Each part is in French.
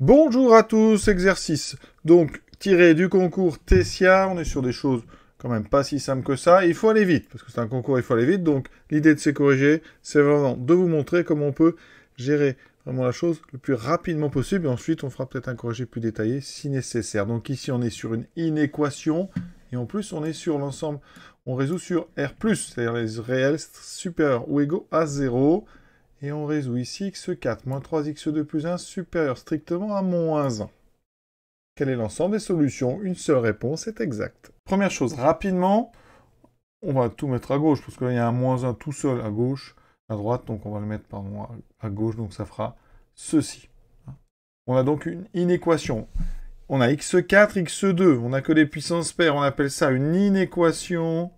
Bonjour à tous, exercice. Donc, tiré du concours Tessia, on est sur des choses quand même pas si simples que ça. Il faut aller vite, parce que c'est un concours, il faut aller vite. Donc, l'idée de ces corrigés, c'est vraiment de vous montrer comment on peut gérer vraiment la chose le plus rapidement possible. Et ensuite, on fera peut-être un corrigé plus détaillé si nécessaire. Donc ici, on est sur une inéquation. Et en plus, on est sur l'ensemble. On résout sur R+, c'est-à-dire les réels supérieurs ou égaux à 0. Et on résout ici x4 moins 3x2 plus 1 supérieur strictement à moins 1. Quel est l'ensemble des solutions? Une seule réponse est exacte. Première chose, rapidement, on va tout mettre à gauche, parce qu'il y a un moins 1 tout seul à gauche, à droite, donc on va le mettre pardon, à gauche, donc ça fera ceci. On a donc une inéquation. On a x4, x2, on n'a que des puissances paires, on appelle ça une inéquation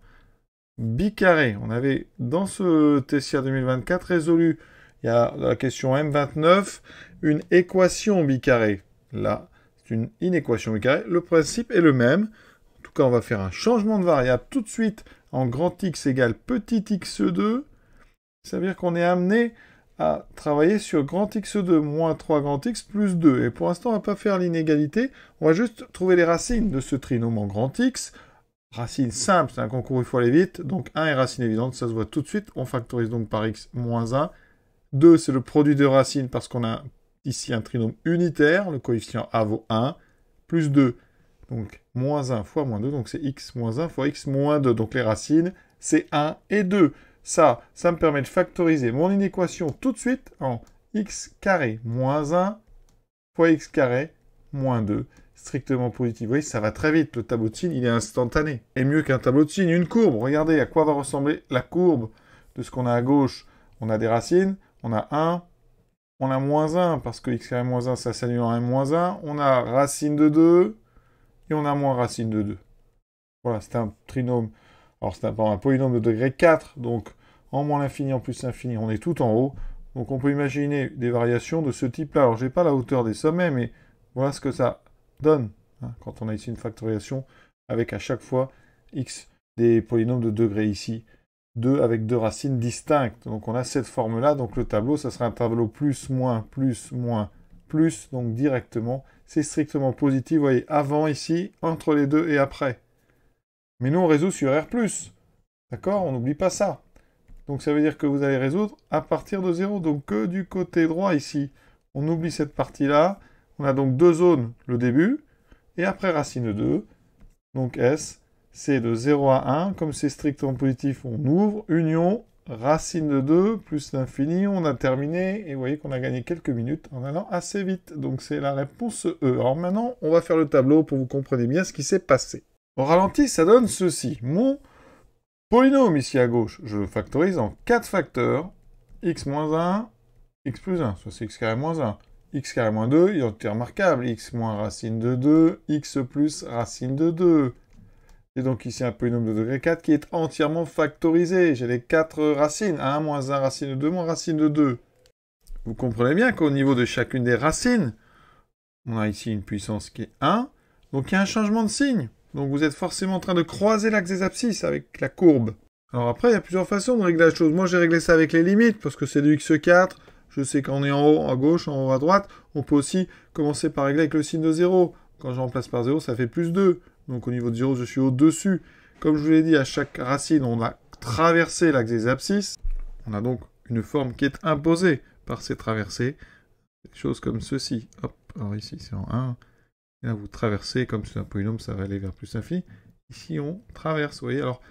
bicarré. On avait, dans ce Tessia 2024, résolu, il y a la question M29, une équation bicarrée. Là, c'est une inéquation bicarrée. Le principe est le même. En tout cas, on va faire un changement de variable tout de suite en grand X égale petit x2. Ça veut dire qu'on est amené à travailler sur grand x2 moins 3 grand x plus 2. Et pour l'instant, on ne va pas faire l'inégalité. On va juste trouver les racines de ce trinôme en grand X. Racine simple, c'est un concours où il faut aller vite. Donc 1 est racine évidente, ça se voit tout de suite. On factorise donc par x moins 1. 2, c'est le produit de racines parce qu'on a ici un trinôme unitaire. Le coefficient a vaut 1. Plus 2, donc moins 1 fois moins 2. Donc c'est x moins 1 fois x moins 2. Donc les racines, c'est 1 et 2. Ça me permet de factoriser mon inéquation tout de suite en x carré moins 1 fois x carré moins 2 strictement positif. Vous voyez, ça va très vite. Le tableau de signes, il est instantané. Et mieux qu'un tableau de signes, une courbe. Regardez à quoi va ressembler la courbe de ce qu'on a à gauche. On a des racines, on a 1, on a moins 1, parce que x carré moins 1, ça s'annule en 1 moins 1. On a racine de 2, et on a moins racine de 2. Voilà, c'est un trinôme. Alors, c'est un polynôme de degré 4, donc en moins l'infini, en plus l'infini, on est tout en haut. Donc, on peut imaginer des variations de ce type-là. Alors, je n'ai pas la hauteur des sommets, mais voilà ce que ça donne, hein, quand on a ici une factorisation avec à chaque fois x des polynômes de degré ici, 2 avec deux racines distinctes. Donc on a cette forme-là, donc le tableau, ça sera un tableau plus, moins, plus, moins, plus, donc directement, c'est strictement positif, vous voyez, avant ici, entre les deux et après. Mais nous on résout sur R+, d'accord? On n'oublie pas ça. Donc ça veut dire que vous allez résoudre à partir de 0, donc que du côté droit ici. On oublie cette partie-là. On a donc deux zones, le début, et après racine 2. Donc S, c'est de 0 à 1. Comme c'est strictement positif, on ouvre, union, racine de 2, plus l'infini, on a terminé. Et vous voyez qu'on a gagné quelques minutes en allant assez vite. Donc c'est la réponse E. Alors maintenant, on va faire le tableau pour que vous compreniez bien ce qui s'est passé. Au ralenti, ça donne ceci. Mon polynôme ici à gauche, je le factorise en 4 facteurs. X moins 1, x plus 1, soit c'est x carré moins 1. X carré moins 2, il est remarquable. X moins racine de 2, x plus racine de 2. Et donc ici un polynôme de degré 4 qui est entièrement factorisé. J'ai les 4 racines. 1 moins 1 racine de 2 moins racine de 2. Vous comprenez bien qu'au niveau de chacune des racines, on a ici une puissance qui est 1. Donc il y a un changement de signe. Donc vous êtes forcément en train de croiser l'axe des abscisses avec la courbe. Alors après, il y a plusieurs façons de régler la chose. Moi, j'ai réglé ça avec les limites, parce que c'est du x4. Je sais qu'on est en haut, à gauche, en haut, à droite. On peut aussi commencer par régler avec le signe de 0. Quand je remplace par 0, ça fait plus 2. Donc au niveau de 0, je suis au-dessus. Comme je vous l'ai dit, à chaque racine, on a traversé l'axe des abscisses. On a donc une forme qui est imposée par ces traversées. Des choses comme ceci. Hop, alors ici, c'est en 1. Et là, vous traversez, comme c'est un polynôme, ça va aller vers plus l'infini. Ici, on traverse, vous voyez. Alors,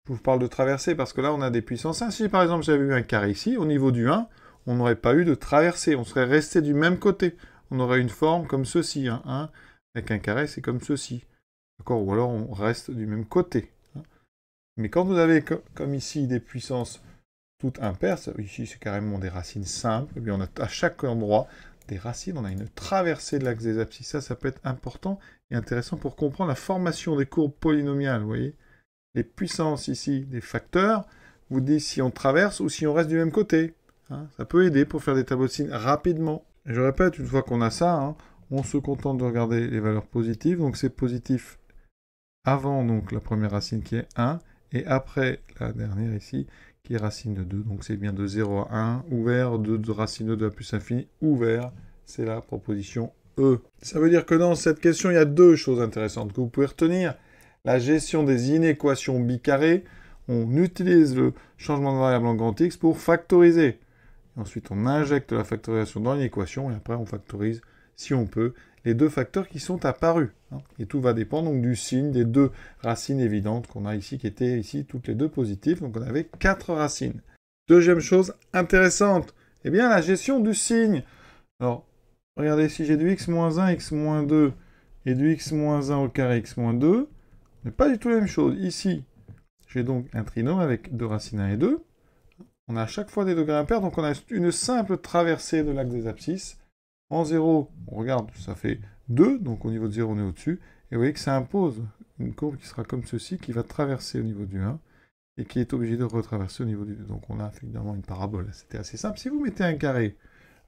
je vous parle de traverser parce que là, on a des puissances 1. Si, par exemple, j'avais eu un carré ici, au niveau du 1, on n'aurait pas eu de traversée. On serait resté du même côté. On aurait une forme comme ceci. Hein. 1 avec un carré, c'est comme ceci. D'accord? Ou alors, on reste du même côté. Hein. Mais quand vous avez, comme ici, des puissances toutes impaires, ici, c'est carrément des racines simples, et bien on a à chaque endroit des racines, on a une traversée de l'axe des abscisses. Ça peut être important et intéressant pour comprendre la formation des courbes polynomiales, vous voyez. Les puissances ici, des facteurs, vous dites si on traverse ou si on reste du même côté. Hein. Ça peut aider pour faire des tableaux de signes rapidement. Et je répète, une fois qu'on a ça, hein, on se contente de regarder les valeurs positives. Donc c'est positif avant donc la première racine qui est 1, et après la dernière ici, qui est racine de 2. Donc c'est bien de 0 à 1, ouvert, de racine de 2 à plus infini, ouvert. C'est la proposition E. Ça veut dire que dans cette question, il y a deux choses intéressantes que vous pouvez retenir. La gestion des inéquations bicarrées. On utilise le changement de variable en grand X pour factoriser. Et ensuite, on injecte la factorisation dans l'équation et après, on factorise, si on peut, les deux facteurs qui sont apparus. Et tout va dépendre donc du signe des deux racines évidentes qu'on a ici, qui étaient ici toutes les deux positives. Donc on avait 4 racines. Deuxième chose intéressante, eh bien la gestion du signe. Alors, regardez, si j'ai du x-1, x-2 et du x-1 au carré, x-2, mais pas du tout la même chose. Ici, j'ai donc un trinôme avec deux racines 1 et 2. On a à chaque fois des degrés impairs, donc on a une simple traversée de l'axe des abscisses. En 0, on regarde, ça fait 2, donc au niveau de 0, on est au-dessus. Et vous voyez que ça impose une courbe qui sera comme ceci, qui va traverser au niveau du 1, et qui est obligée de retraverser au niveau du 2. Donc on a évidemment une parabole. C'était assez simple. Si vous mettez un carré,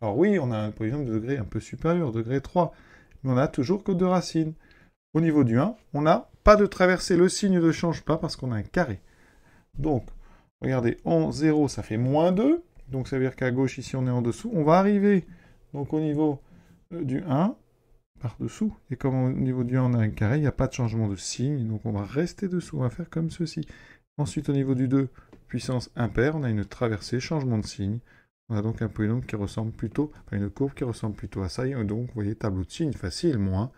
alors oui, on a un polynôme de degré un peu supérieur, degré 3, mais on n'a toujours que 2 racines. Au niveau du 1, on n'a pas de traversée. Le signe ne change pas parce qu'on a un carré. Donc, regardez, en 0, ça fait moins 2. Donc ça veut dire qu'à gauche, ici, on est en dessous. On va arriver donc au niveau du 1, par-dessous. Et comme au niveau du 1, on a un carré, il n'y a pas de changement de signe. Donc on va rester dessous. On va faire comme ceci. Ensuite, au niveau du 2, puissance impaire, on a une traversée, changement de signe. On a donc un polynôme qui ressemble plutôt, enfin une courbe qui ressemble plutôt à ça. Et donc, vous voyez, tableau de signes facile, moins,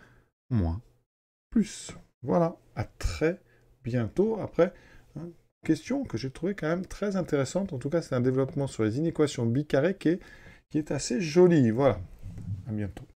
plus. Voilà, à très bientôt. Après, question que j'ai trouvé quand même très intéressante. En tout cas, c'est un développement sur les inéquations bicarrées qui est assez joli. Voilà, à bientôt.